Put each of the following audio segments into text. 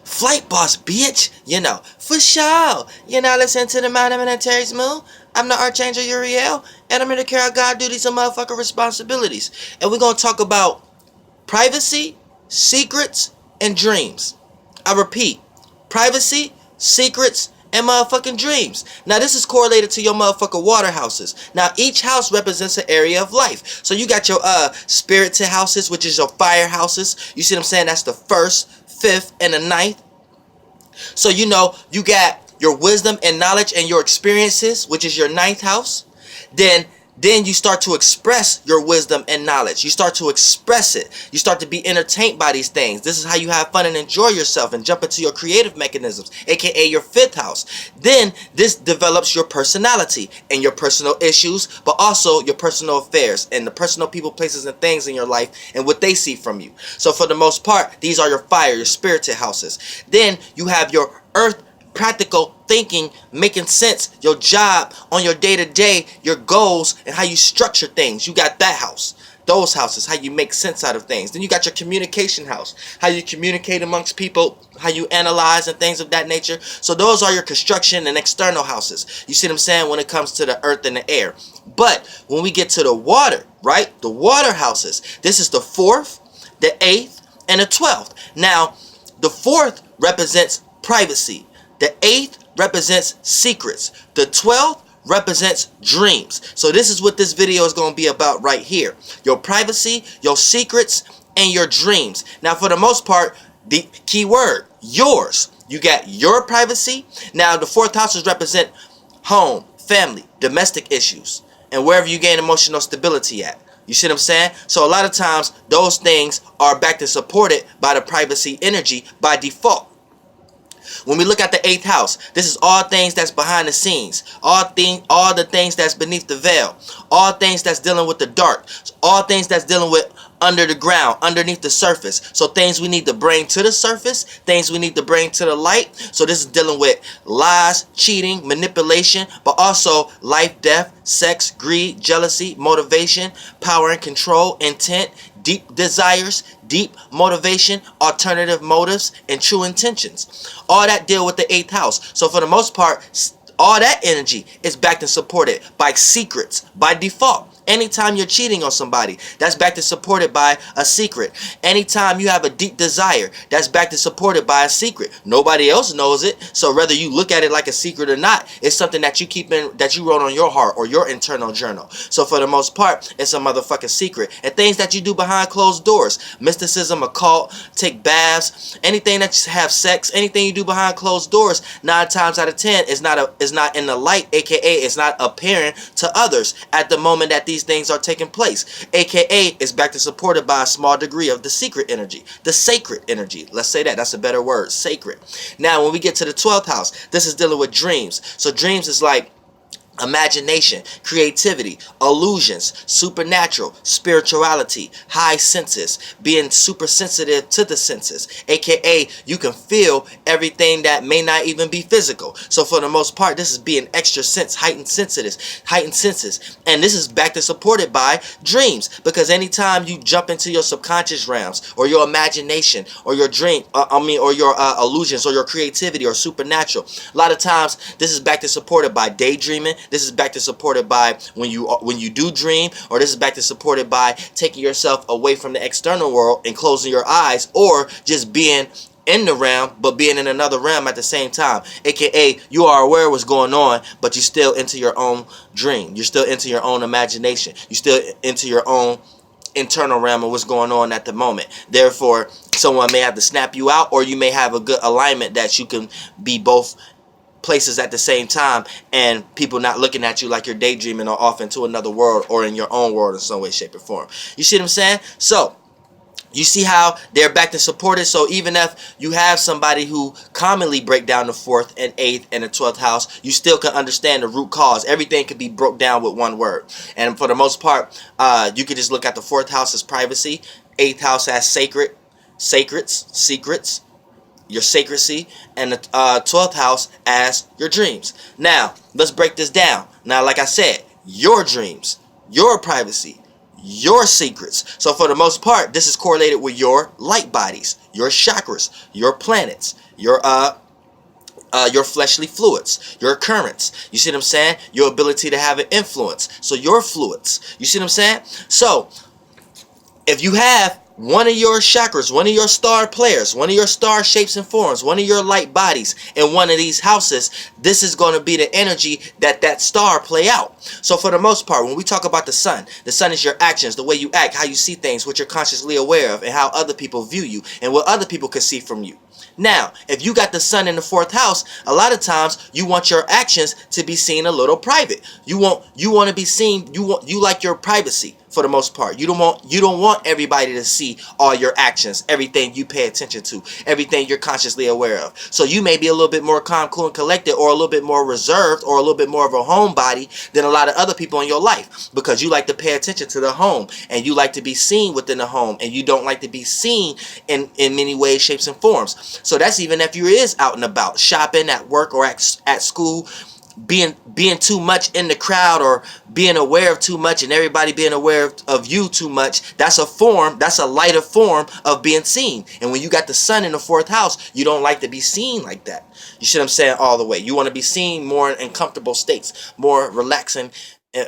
Flight boss, bitch. For sure. Listen to the man and Terry's Moon. I'm the Archangel Uriel, and I'm here to carry out God duties and motherfucking responsibilities. And we're gonna talk about privacy, secrets, and dreams. I repeat, privacy, secrets, and motherfucking dreams. Now, this is correlated to your motherfucking water houses. Now, each house represents an area of life. So you got your spirited houses, which is your fire houses. You see what I'm saying? That's the first, fifth, and the ninth. So you got your wisdom and knowledge and your experiences, which is your ninth house. Then you start to express your wisdom and knowledge. You start to express it. You start to be entertained by these things. This is how you have fun and enjoy yourself and jump into your creative mechanisms, aka your fifth house. Then this develops your personality and your personal issues, but also your personal affairs and the personal people, places, and things in your life and what they see from you. So for the most part, these are your fire, your spirited houses. Then you have your earth, practical thinking, making sense, your job on your day-to-day, your goals, and how you structure things. You got that house. Those houses, how you make sense out of things. Then you got your communication house, how you communicate amongst people, how you analyze and things of that nature. So those are your construction and external houses. You see what I'm saying when it comes to the earth and the air. But when we get to the water, right? The water houses. This is the fourth, the eighth, and the 12th. Now, the fourth represents privacy. The eighth represents secrets. The 12th represents dreams. So this is what this video is going to be about right here. Your privacy, your secrets, and your dreams. Now, for the most part, the key word, yours. You got your privacy. Now, the fourth houses represent home, family, domestic issues, and wherever you gain emotional stability at. You see what I'm saying? So a lot of times, those things are backed and supported by the privacy energy by default. When we look at the eighth house, this is all things that's behind the scenes, all the things that's beneath the veil, all things that's dealing with the dark, all things that's dealing with under the ground, underneath the surface. So things we need to bring to the surface, things we need to bring to the light. So this is dealing with lies, cheating, manipulation, but also life, death, sex, greed, jealousy, motivation, power and control, intent, deep desires, deep motivation, alternative motives, and true intentions. All that deal with the eighth house. So for the most part, all that energy is backed and supported by secrets by default. Anytime you're cheating on somebody, that's backed and supported by a secret. Anytime you have a deep desire, that's backed and supported by a secret. Nobody else knows it, so whether you look at it like a secret or not, it's something that you keep in, that you wrote on your heart or your internal journal. So for the most part, it's a motherfucking secret. And things that you do behind closed doors, mysticism, occult, take baths, anything that you have sex, anything you do behind closed doors, 9 times out of 10 is not in the light, aka it's not apparent to others at the moment that these things are taking place, aka is backed and supported by a small degree of the secret energy, the sacred energy. Let's say that's a better word, sacred. Now when we get to the 12th house, this is dealing with dreams. So dreams is like imagination, creativity, illusions, supernatural, spirituality, high senses, being super sensitive to the senses, aka you can feel everything that may not even be physical. So for the most part, this is being extra heightened senses, and this is backed and supported by dreams, because anytime you jump into your subconscious realms or your imagination or your dream, or your illusions or your creativity or supernatural, a lot of times this is backed and supported by daydreaming. This is backed and supported by when you do dream, or this is backed and supported by taking yourself away from the external world and closing your eyes, or just being in the realm but being in another realm at the same time, aka you are aware of what's going on, but you're still into your own dream, you're still into your own imagination, you're still into your own internal realm of what's going on at the moment. Therefore, someone may have to snap you out, or you may have a good alignment that you can be both places at the same time, and people not looking at you like you're daydreaming or off into another world or in your own world in some way, shape, or form. You see what I'm saying? So you see how they're backed and supported. So even if you have somebody who commonly break down the 4th and 8th and the 12th house, you still can understand the root cause. Everything can be broke down with one word. And for the most part, you could just look at the 4th house as privacy, 8th house as secrets, your sacredcy, and the 12th house as your dreams. Now, let's break this down. Now, like I said, your dreams, your privacy, your secrets. So for the most part, this is correlated with your light bodies, your chakras, your planets, your fleshly fluids, your currents. You see what I'm saying? Your ability to have an influence. So your fluids. You see what I'm saying? So if you have one of your chakras, one of your star players, one of your star shapes and forms, one of your light bodies in one of these houses, this is going to be the energy that that star play out. So for the most part, when we talk about the sun is your actions, the way you act, how you see things, what you're consciously aware of, and how other people view you, and what other people can see from you. Now, if you got the sun in the fourth house, a lot of times you want your actions to be seen a little private. You want to be seen. You like your privacy for the most part. You don't want everybody to see all your actions, everything you pay attention to, everything you're consciously aware of. So you may be a little bit more calm, cool, and collected, or a little bit more reserved, or a little bit more of a homebody than a lot of other people in your life, because you like to pay attention to the home, and you like to be seen within the home, and you don't like to be seen in many ways, shapes, and forms. So that's even if you is out and about, shopping, at work, or at school, being too much in the crowd, or being aware of too much, and everybody being aware of you too much. That's a lighter form of being seen. And when you got the sun in the fourth house, you don't like to be seen like that. You see what I'm saying? All the way. You want to be seen more in comfortable states, more relaxing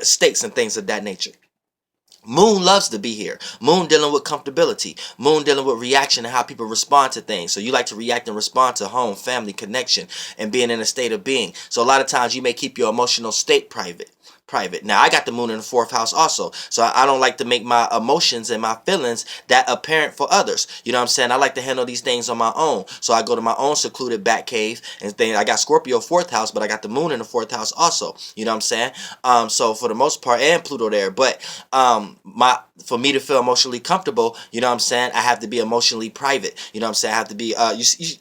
states, and things of that nature. Moon loves to be here. Moon dealing with comfortability. Moon dealing with reaction and how people respond to things. So you like to react and respond to home, family, connection, and being in a state of being. So a lot of times you may keep your emotional state private. Now, I got the moon in the fourth house also. So I don't like to make my emotions and my feelings that apparent for others. You know what I'm saying? I like to handle these things on my own. So I go to my own secluded back cave and think I got Scorpio fourth house, but I got the moon in the fourth house also. You know what I'm saying? So for the most part, and Pluto there. But for me to feel emotionally comfortable, you know what I'm saying, I have to be emotionally private. You know what I'm saying? I have to be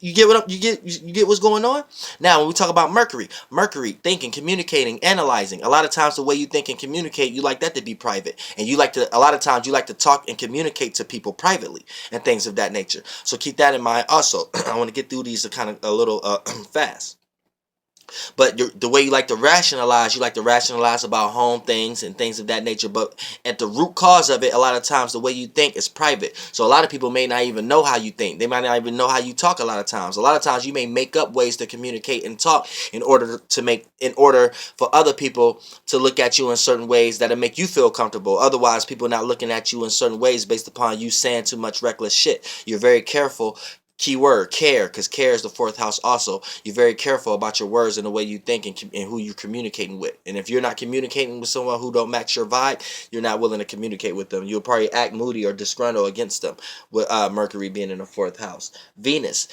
you get what you get what's going on? Now, when we talk about Mercury, thinking, communicating, analyzing. A lot of times the way you think and communicate, you like that to be private. And a lot of times you like to talk and communicate to people privately and things of that nature. So keep that in mind also. I want to get through these kind of a little fast. But the way you like to rationalize about home things and things of that nature. But at the root cause of it, a lot of times the way you think is private. So a lot of people may not even know how you think. They might not even know how you talk a lot of times. A lot of times you may make up ways to communicate and talk in order for other people to look at you in certain ways that'll make you feel comfortable. Otherwise, people not looking at you in certain ways based upon you saying too much reckless shit. You're very careful. Keyword, care, because care is the fourth house also. You're very careful about your words and the way you think and who you're communicating with. And if you're not communicating with someone who don't match your vibe, you're not willing to communicate with them. You'll probably act moody or disgruntled against them, with Mercury being in the fourth house. Venus.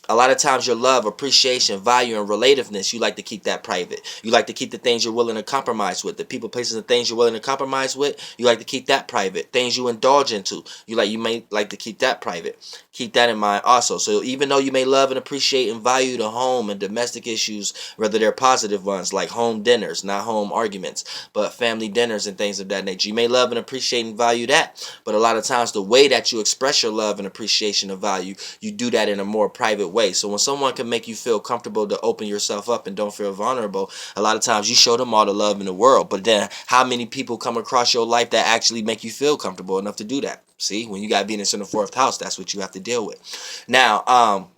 A lot of times your love, appreciation, value, and relativeness, you like to keep that private. You like to keep the things you're willing to compromise with. The people, places, and things you're willing to compromise with, you like to keep that private. Things you indulge into, you may like to keep that private. Keep that in mind also. So even though you may love and appreciate and value the home and domestic issues, whether they're positive ones like home dinners, not home arguments, but family dinners and things of that nature, you may love and appreciate and value that. But a lot of times the way that you express your love and appreciation of value, you do that in a more private way. So when someone can make you feel comfortable to open yourself up and don't feel vulnerable, a lot of times you show them all the love in the world. But then how many people come across your life that actually make you feel comfortable enough to do that? See, when you got Venus in the fourth house, that's what you have to deal with. Now,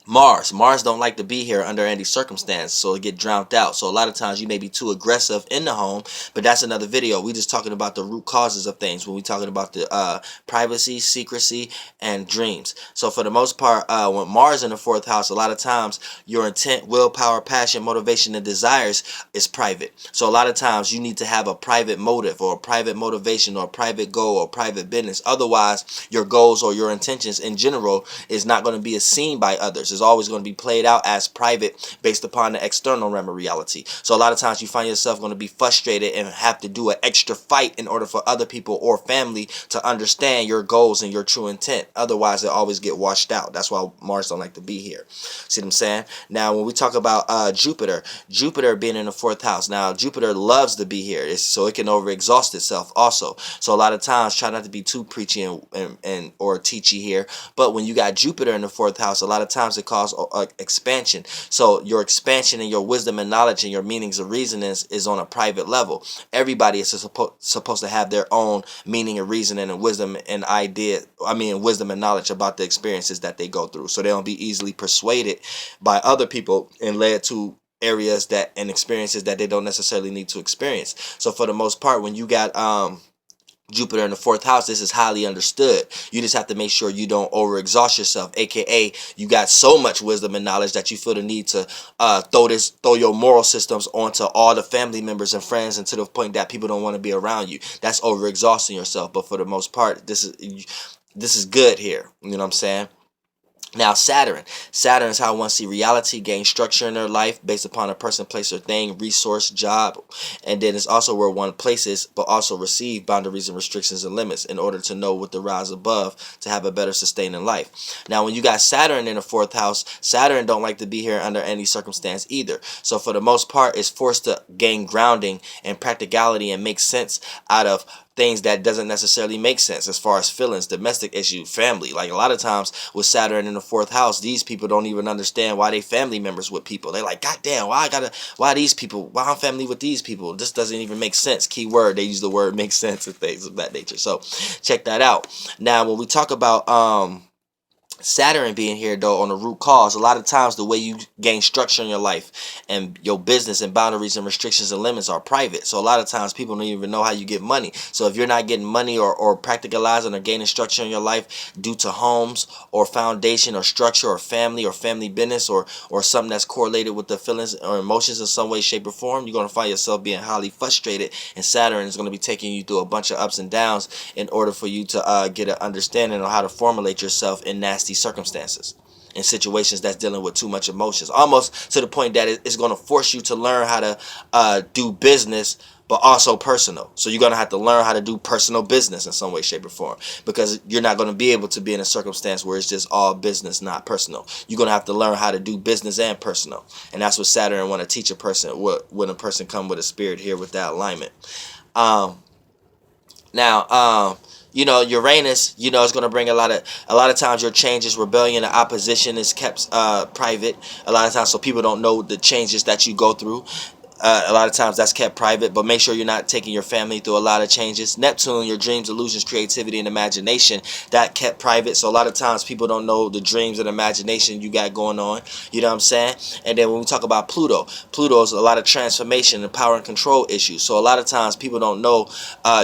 Mars don't like to be here under any circumstance, so it get drowned out. So a lot of times you may be too aggressive in the home, but that's another video. We just talking about the root causes of things when we talking about the privacy, secrecy, and dreams. So for the most part, when Mars in the fourth house, a lot of times your intent, willpower, passion, motivation, and desires is private. So a lot of times you need to have a private motive or a private motivation or a private goal or private business. Otherwise, your goals or your intentions in general is not going to be seen by others. Is always going to be played out as private based upon the external realm of reality. So a lot of times you find yourself going to be frustrated and have to do an extra fight in order for other people or family to understand your goals and your true intent. Otherwise, it always get washed out. That's why Mars don't like to be here. See what I'm saying? Now, when we talk about Jupiter being in the fourth house. Now, Jupiter loves to be here, so it can overexhaust itself also. So a lot of times, try not to be too preachy and or teachy here. But when you got Jupiter in the fourth house, a lot of times it cause expansion. So your expansion and your wisdom and knowledge and your meanings of reasonings is on a private level. Everybody is supposed to have their own meaning and reasoning and wisdom and wisdom and knowledge about the experiences that they go through, so they don't be easily persuaded by other people and led to areas that and experiences that they don't necessarily need to experience. So for the most part, when you got Jupiter in the fourth house, this is highly understood. You just have to make sure you don't overexhaust yourself, aka you got so much wisdom and knowledge that you feel the need to throw your moral systems onto all the family members and friends, and to the point that people don't want to be around you. That's overexhausting yourself. But for the most part, this is good here. You know what I'm saying? Now, Saturn is how one see reality, gain structure in their life based upon a person, place, or thing, resource, job. And then it's also where one places, but also receive boundaries and restrictions and limits in order to know what to rise above to have a better sustaining life. Now, when you got Saturn in the fourth house, Saturn don't like to be here under any circumstance either. So for the most part, it's forced to gain grounding and practicality and make sense out of things that doesn't necessarily make sense as far as feelings, domestic issue, family. Like a lot of times with Saturn in the fourth house, these people don't even understand why they family members with people. They're like, God damn, why these people, why I'm family with these people? This doesn't even make sense. Key word, they use the word make sense and things of that nature. So check that out. Now, when we talk about Saturn being here though on the root cause, a lot of times the way you gain structure in your life and your business and boundaries and restrictions and limits are private. So a lot of times people don't even know how you get money. So if you're not getting money or practicalizing or gaining structure in your life due to homes or foundation or structure or family business or something that's correlated with the feelings or emotions in some way, shape, or form, you're going to find yourself being highly frustrated, and Saturn is going to be taking you through a bunch of ups and downs in order for you to get an understanding on how to formulate yourself in nasty circumstances, in situations that's dealing with too much emotions, almost to the point that it's going to force you to learn how to do business but also personal. So you're going to have to learn how to do personal business in some way, shape, or form, because you're not going to be able to be in a circumstance where it's just all business, not personal. You're going to have to learn how to do business and personal, and that's what Saturn want to teach a person when a person come with a spirit here with that alignment. Uranus, is going to bring a lot of times your changes, rebellion, and opposition is kept private a lot of times, so people don't know the changes that you go through. A lot of times that's kept private, but make sure you're not taking your family through a lot of changes. Neptune, your dreams, illusions, creativity, and imagination, that kept private. So a lot of times people don't know the dreams and imagination you got going on. You know what I'm saying? And then when we talk about Pluto's a lot of transformation and power and control issues. So a lot of times people don't know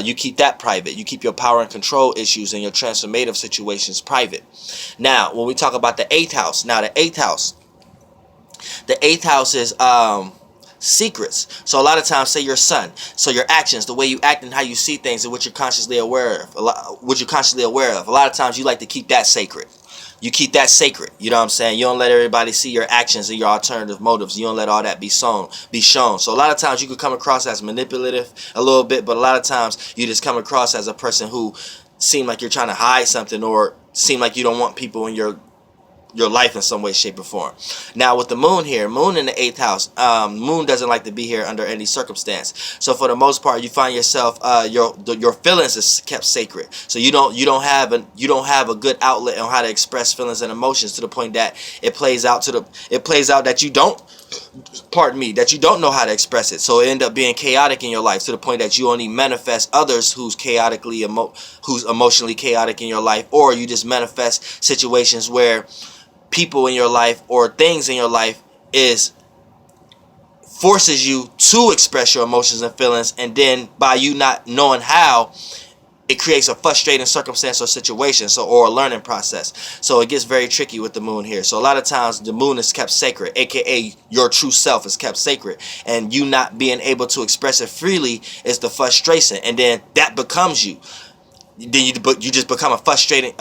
you keep that private. You keep your power and control issues and your transformative situations private. Now, when we talk about the 8th house, the 8th house is secrets. So a lot of times, say your son, so your actions, the way you act and how you see things, and what you're consciously aware of. A lot of times you like to keep that sacred. You keep that sacred. You know what I'm saying? You don't let everybody see your actions and your alternative motives. You don't let all that be shown. So a lot of times you could come across as manipulative a little bit, but a lot of times you just come across as a person who seem like you're trying to hide something, or seem like you don't want people in your life in some way, shape, or form. Now with the moon here, moon in the 8th house, moon doesn't like to be here under any circumstance. So for the most part, you find yourself your feelings is kept sacred. So you don't have a good outlet on how to express feelings and emotions, to the point that it plays out that you don't know how to express it. So it end up being chaotic in your life, to the point that you only manifest others who's emotionally chaotic in your life, or you just manifest situations where people in your life or things in your life forces you to express your emotions and feelings, and then by you not knowing how, it creates a frustrating circumstance or situation, or a learning process. So it gets very tricky with the moon here. So a lot of times the moon is kept sacred, aka your true self is kept sacred, and you not being able to express it freely is the frustration, and then that becomes you. Then you just become a frustrated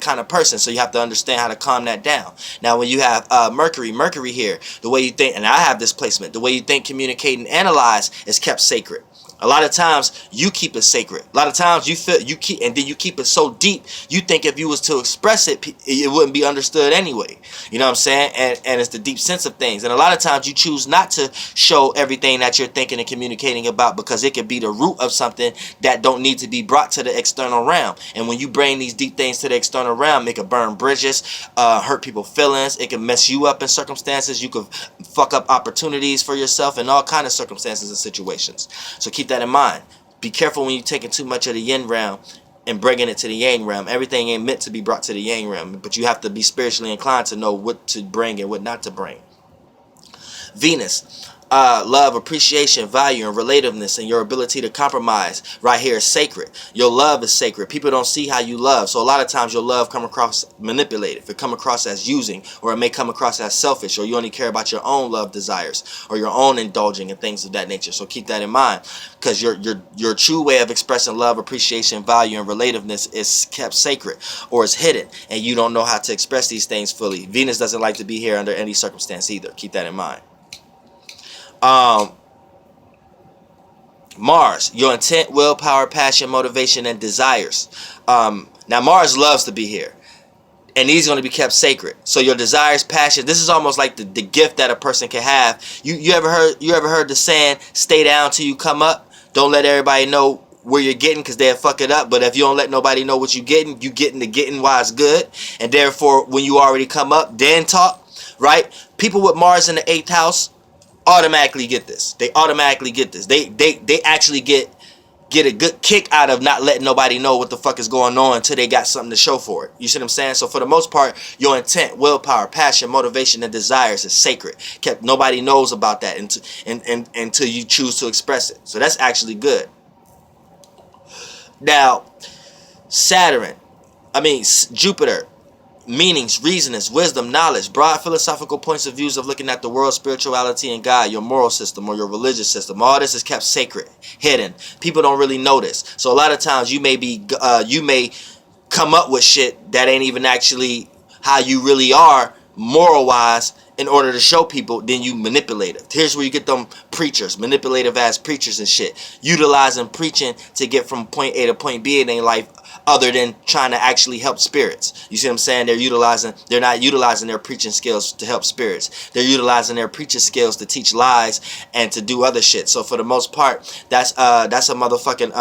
kind of person. So you have to understand how to calm that down. Now when you have Mercury here, the way you think, and I have this placement, the way you think, communicate, and analyze is kept sacred. A lot of times you keep it sacred. A lot of times and then you keep it so deep, you think if you was to express it, it wouldn't be understood anyway. You know what I'm saying? And it's the deep sense of things. And a lot of times you choose not to show everything that you're thinking and communicating about, because it could be the root of something that don't need to be brought to the external realm. And when you bring these deep things to the external realm, it could burn bridges, hurt people's feelings. It can mess you up in circumstances. You could fuck up opportunities for yourself in all kind of circumstances and situations. So keep that in mind. Be careful when you're taking too much of the yin realm and bringing it to the yang realm. Everything ain't meant to be brought to the yang realm, but you have to be spiritually inclined to know what to bring and what not to bring. Venus. Love, appreciation, value, and relativeness, and your ability to compromise right here is sacred. Your love is sacred. People don't see how you love, so a lot of times your love come across manipulative. It come across as using, or it may come across as selfish, or you only care about your own love desires or your own indulging and things of that nature. So keep that in mind, because your true way of expressing love, appreciation, value, and relativeness is kept sacred or is hidden, and you don't know how to express these things fully. Venus doesn't like to be here under any circumstance either. Keep that in mind. Mars, your intent, willpower, passion, motivation, and desires. Now Mars loves to be here, and these are going to be kept sacred. So your desires, passion, this is almost like the gift that a person can have. You ever heard the saying, stay down till you come up? Don't let everybody know where you're getting, because they'll fuck it up. But if you don't let nobody know what you getting the getting while it's good. And therefore, when you already come up, then talk, right? People with Mars in the 8th house automatically get this. They automatically get this. They actually get a good kick out of not letting nobody know what the fuck is going on until they got something to show for it. You see what I'm saying? So for the most part, your intent, willpower, passion, motivation, and desires is sacred. Nobody knows about that until you choose to express it. So that's actually good. Now, Jupiter. Meanings, reasonings, wisdom, knowledge, broad philosophical points of views of looking at the world, spirituality, and God, your moral system or your religious system. All this is kept sacred, hidden. People don't really know this. So a lot of times you may come up with shit that ain't even actually how you really are moral wise in order to show people. Then you manipulate it. Here's where you get them preachers, manipulative ass preachers and shit, utilizing preaching to get from point A to point B in their life, other than trying to actually help spirits. You see what I'm saying? They're not utilizing their preaching skills to help spirits. They're utilizing their preaching skills to teach lies and to do other shit. So for the most part, that's a motherfucking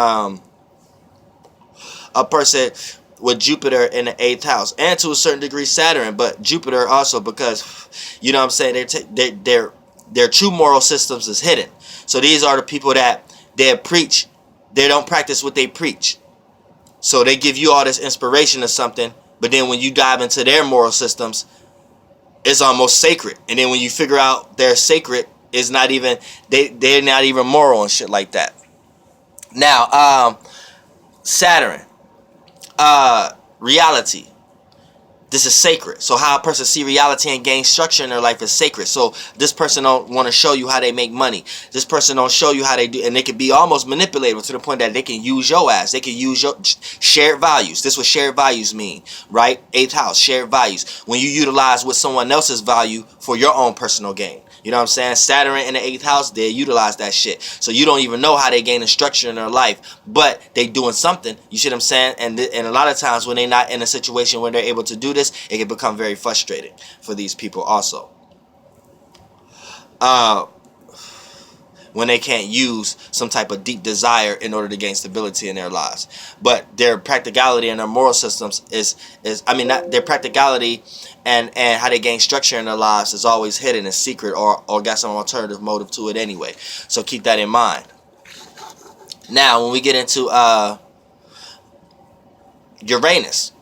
a person with Jupiter in the 8th house, and to a certain degree Saturn, but Jupiter also, because you know what I'm saying, their true moral systems is hidden. So these are the people that they preach, they don't practice what they preach. So they give you all this inspiration or something, but then when you dive into their moral systems, it's almost sacred. And then when you figure out they're sacred, it's not even, they're not even moral and shit like that. Now, Saturn, reality. This is sacred. So how a person see reality and gain structure in their life is sacred. So this person don't want to show you how they make money. This person don't show you how they do, and they can be almost manipulated to the point that they can use your ass. They can use your shared values. This is what shared values mean, right? 8th house, shared values. When you utilize what someone else's value for your own personal gain. You know what I'm saying? Saturn in the 8th house, they utilize that shit. So you don't even know how they gain a structure in their life, but they doing something. You see what I'm saying? And a lot of times when they're not in a situation where they're able to do this, it can become very frustrating for these people also. When they can't use some type of deep desire in order to gain stability in their lives. But their practicality and their moral systems not their practicality and how they gain structure in their lives is always hidden and secret, or got some alternative motive to it anyway. So keep that in mind. Now, when we get into Uranus.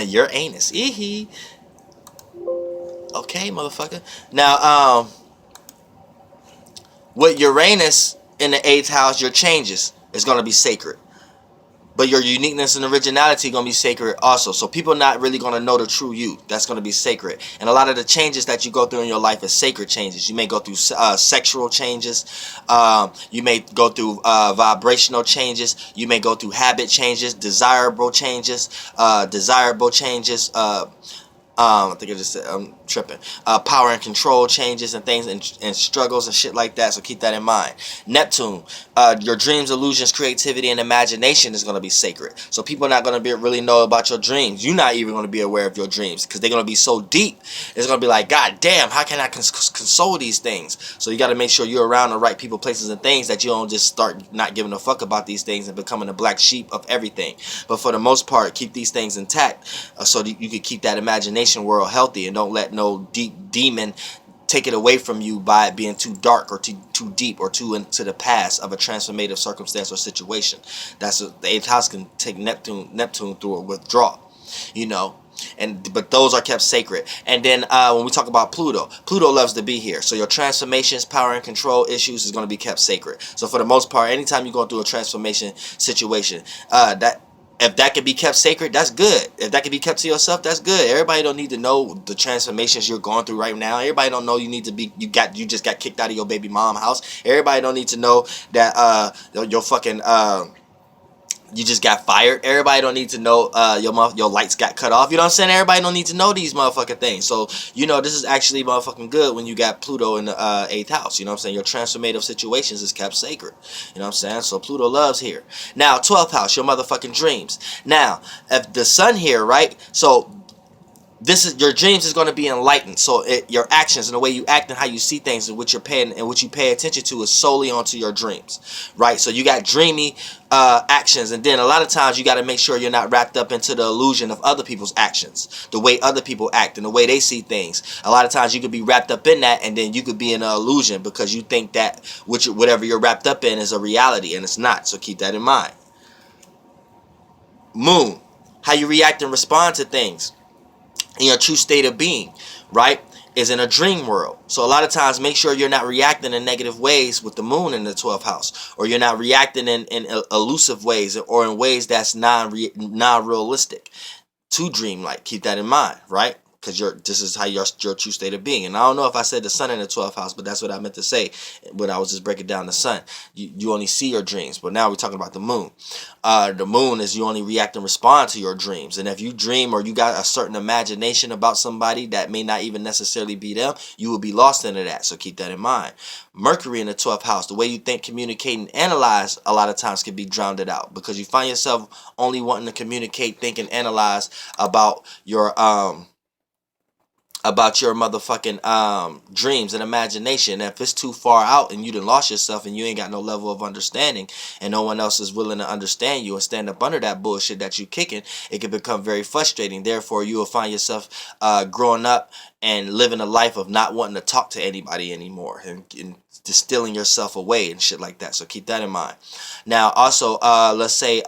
Uranus. Okay, motherfucker. Now, with Uranus in the 8th house, your changes is going to be sacred. But your uniqueness and originality going to be sacred also. So people not really going to know the true you. That's going to be sacred. And a lot of the changes that you go through in your life is sacred changes. You may go through sexual changes. You may go through vibrational changes. You may go through habit changes, desirable changes, I think I just said I'm tripping. Power and control changes and things and struggles and shit like that. So keep that in mind. Neptune, your dreams, illusions, creativity, and imagination is going to be sacred. So people are not going to be really know about your dreams. You're not even going to be aware of your dreams because they're going to be so deep. It's going to be like, God damn, how can I console these things? So you got to make sure you're around the right people, places, and things, that you don't just start not giving a fuck about these things and becoming a black sheep of everything. But for the most part, keep these things intact so that you can keep that imagination world healthy, and don't let no deep demon take it away from you by it being too dark or too deep or too into the past of a transformative circumstance or situation. That's what the 8th house can take Neptune through a withdrawal, you know. But those are kept sacred. And then when we talk about Pluto loves to be here. So your transformations, power and control issues is going to be kept sacred. So for the most part, anytime you go through a transformation situation, if that can be kept sacred, that's good. If that can be kept to yourself, that's good. Everybody don't need to know the transformations you're going through right now. Everybody don't know you just got kicked out of your baby mom house. Everybody don't need to know that your fucking you just got fired. Everybody don't need to know your lights got cut off. You know what I'm saying? Everybody don't need to know these motherfucking things. So, you know, this is actually motherfucking good when you got Pluto in the 8th house. You know what I'm saying? Your transformative situations is kept sacred. You know what I'm saying? So Pluto loves here. Now, 12th house, your motherfucking dreams. Now, if the sun here, right? So this is your dreams is going to be enlightened. So your actions and the way you act and how you see things and what you're paying and what you pay attention to is solely onto your dreams, right? So you got dreamy actions, and then a lot of times you got to make sure you're not wrapped up into the illusion of other people's actions, the way other people act and the way they see things. A lot of times you could be wrapped up in that, and then you could be in an illusion because you think that whatever you're wrapped up in is a reality, and it's not. So keep that in mind. Moon, how you react and respond to things in your true state of being, right, is in a dream world. So a lot of times make sure you're not reacting in negative ways with the moon in the 12th house, or you're not reacting in elusive ways or in ways that's non-realistic to dream-like. Keep that in mind, right? Because this is how your true state of being. And I don't know if I said the sun in the 12th house, but that's what I meant to say when I was just breaking down the sun. You only see your dreams, but now we're talking about the moon. The moon is you only react and respond to your dreams. And if you dream or you got a certain imagination about somebody that may not even necessarily be them, you will be lost into that. So keep that in mind. Mercury in the 12th house, the way you think, communicate, and analyze a lot of times can be drowned out because you find yourself only wanting to communicate, think, and analyze about your motherfucking dreams and imagination. If it's too far out and you done lost yourself and you ain't got no level of understanding and no one else is willing to understand you and stand up under that bullshit that you kicking, it can become very frustrating. Therefore, you will find yourself growing up and living a life of not wanting to talk to anybody anymore and distilling yourself away and shit like that. So keep that in mind. Now, also, let's say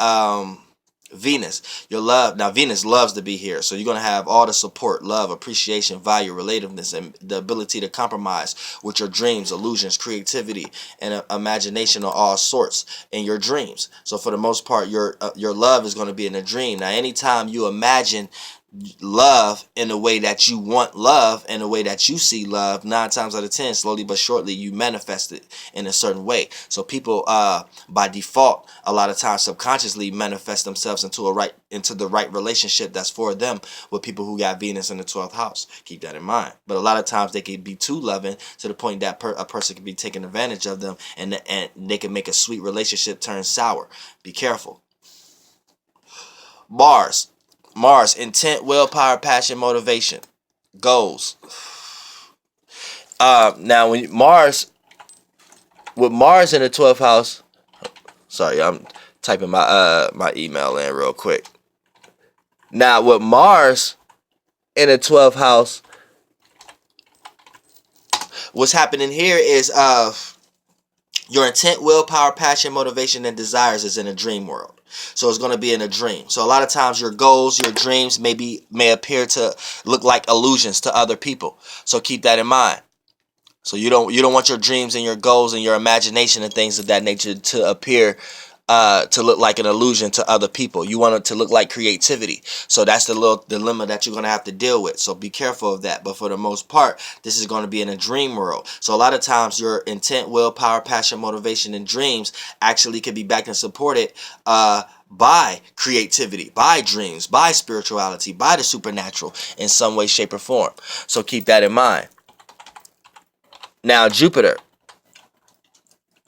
Venus, your love. Now Venus loves to be here, so you're going to have all the support, love, appreciation, value, relativeness, and the ability to compromise with your dreams, illusions, creativity, and imagination of all sorts in your dreams. So for the most part, your love is going to be in a dream. Now anytime you imagine love in the way that you want love and the way that you see love, 9 times out of 10, slowly but surely, you manifest it in a certain way. So people by default a lot of times subconsciously manifest themselves into the right relationship that's for them with people who got Venus in the 12th house. Keep that in mind. But a lot of times they can be too loving to the point that a person can be taking advantage of them, and they can make a sweet relationship turn sour. Be careful. Mars, intent, willpower, passion, motivation, goals. Now with Mars in the 12th house, sorry, I'm typing my email in real quick. Now with Mars in the 12th house, what's happening here is your intent, willpower, passion, motivation, and desires is in a dream world. So it's going to be in a dream. So a lot of times your goals, your dreams may appear to look like illusions to other people. So keep that in mind. So you don't want your dreams and your goals and your imagination and things of that nature to appear to look like an illusion to other people. You want it to look like creativity. So that's the little dilemma that you're going to have to deal with. So be careful of that. But for the most part, this is going to be in a dream world. So a lot of times your intent, willpower, passion, motivation, and dreams actually can be backed and supported by creativity, by dreams, by spirituality, by the supernatural in some way, shape, or form. So keep that in mind. Now, Jupiter,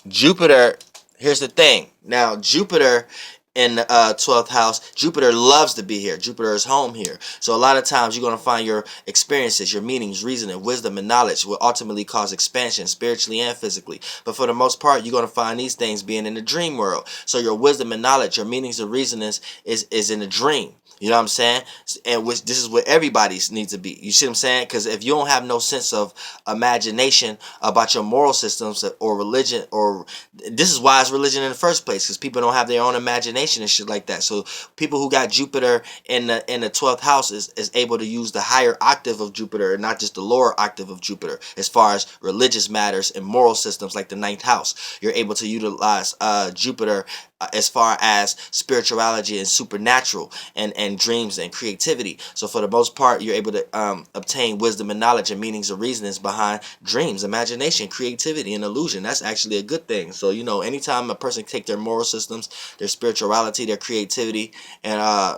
here's the thing. Now, Jupiter in the 12th house, Jupiter loves to be here. Jupiter is home here. So a lot of times you're going to find your experiences, your meanings, reasoning, wisdom, and knowledge will ultimately cause expansion spiritually and physically. But for the most part, you're going to find these things being in the dream world. So your wisdom and knowledge, your meanings and reasonings is in a dream. You know what I'm saying? And which this is what everybody needs to be. You see what I'm saying? Because if you don't have no sense of imagination about your moral systems or religion, or this is why it's religion in the first place, because people don't have their own imagination and shit like that. So people who got Jupiter in the 12th house is able to use the higher octave of Jupiter and not just the lower octave of Jupiter as far as religious matters and moral systems like the 9th house. You're able to utilize Jupiter as far as spirituality and supernatural and dreams and creativity. So for the most part, you're able to obtain wisdom and knowledge and meanings and reasonings behind dreams, imagination, creativity, and illusion. That's actually a good thing. So, you know, anytime a person take their moral systems, their spirituality, their creativity, and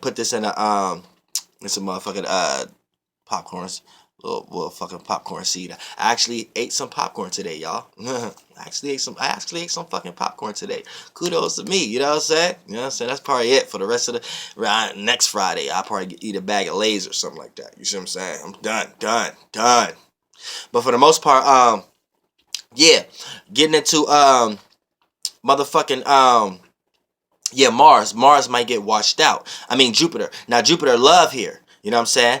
put this in it's a motherfucking popcorns. Little fucking popcorn seed. I actually ate some popcorn today, y'all. I actually ate some fucking popcorn today. Kudos to me, you know what I'm saying? You know what I'm saying? That's probably it for the rest of the next Friday. I'll probably eat a bag of Lay's or something like that. You see what I'm saying? I'm done. But for the most part, yeah, getting into motherfucking yeah, Mars might get washed out. I mean Jupiter. Now Jupiter love here. You know what I'm saying?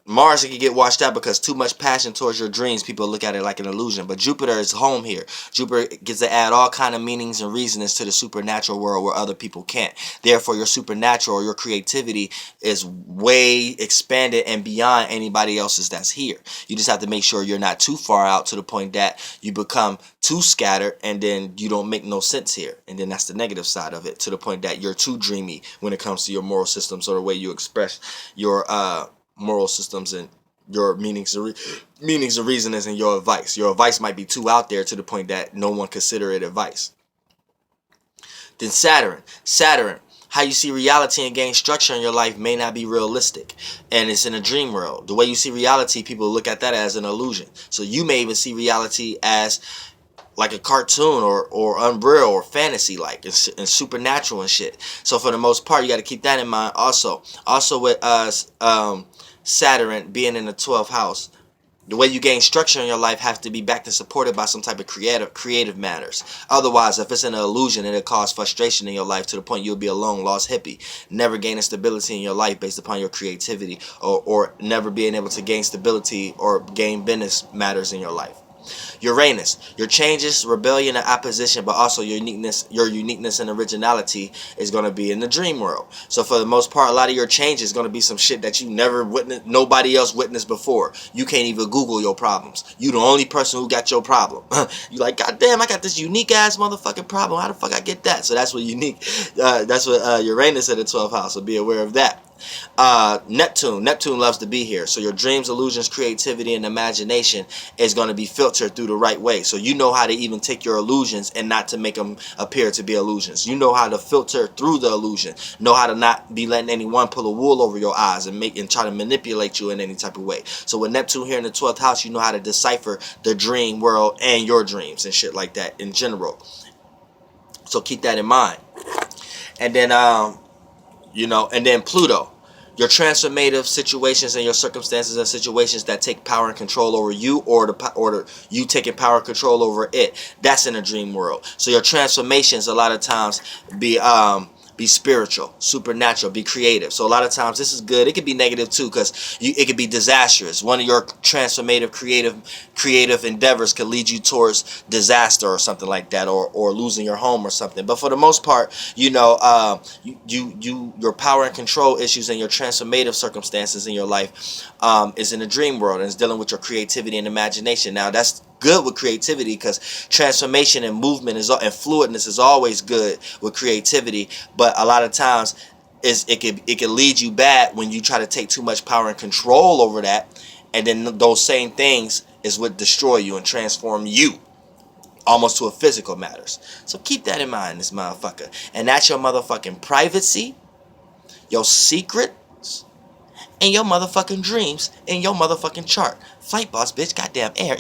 Mars can get washed out because too much passion towards your dreams. People look at it like an illusion. But Jupiter is home here. Jupiter gets to add all kind of meanings and reasonings to the supernatural world where other people can't. Therefore, your supernatural or your creativity is way expanded and beyond anybody else's that's here. You just have to make sure you're not too far out to the point that you become too scattered and then you don't make no sense here. And then that's the negative side of it, to the point that you're too dreamy when it comes to your moral systems or the way you express your moral systems and your meanings and reasonings and your advice. Your advice might be too out there to the point that no one consider it advice. Then Saturn, how you see reality and gain structure in your life may not be realistic, and it's in a dream world. The way you see reality, people look at that as an illusion. So you may even see reality as like a cartoon or unreal or fantasy like and supernatural and shit. So for the most part, you got to keep that in mind. Also with Saturn being in the 12th house, the way you gain structure in your life has to be backed and supported by some type of creative matters. Otherwise, if it's an illusion, it'll cause frustration in your life to the point you'll be a lone lost hippie, never gaining stability in your life based upon your creativity, or never being able to gain stability or gain business matters in your life. Uranus, your changes, rebellion, and opposition, but also your uniqueness and originality is going to be in the dream world. So for the most part, a lot of your change is going to be some shit that you never witnessed, nobody else witnessed before. You can't even Google your problems. You the only person who got your problem. You like, God damn, I got this unique ass motherfucking problem. How the fuck I get that? So that's what that's what Uranus in the 12th house. So be aware of that. Neptune loves to be here. So your dreams, illusions, creativity, and imagination is going to be filtered through the right way. So you know how to even take your illusions and not to make them appear to be illusions. You know how to filter through the illusion. Know how to not be letting anyone pull a wool over your eyes and try to manipulate you in any type of way. So with Neptune here in the 12th house, you know how to decipher the dream world and your dreams and shit like that in general. So keep that in mind. And then and then Pluto, your transformative situations and your circumstances and situations that take power and control over you, or you taking power and control over it. That's in a dream world. So your transformations a lot of times be spiritual, supernatural, be creative. So a lot of times this is good. It could be negative too, because it could be disastrous. One of your transformative, creative endeavors could lead you towards disaster or something like that, or losing your home or something. But for the most part, your power and control issues and your transformative circumstances in your life is in the dream world, and it's dealing with your creativity and imagination. Now that's good with creativity, because transformation and movement and fluidness is always good with creativity, but a lot of times it can lead you bad when you try to take too much power and control over that, and then those same things is what destroy you and transform you. almost to a physical matters. So keep that in mind, this motherfucker. And that's your motherfucking privacy, your secrets, and your motherfucking dreams in your motherfucking chart. Flight boss, bitch, goddamn air.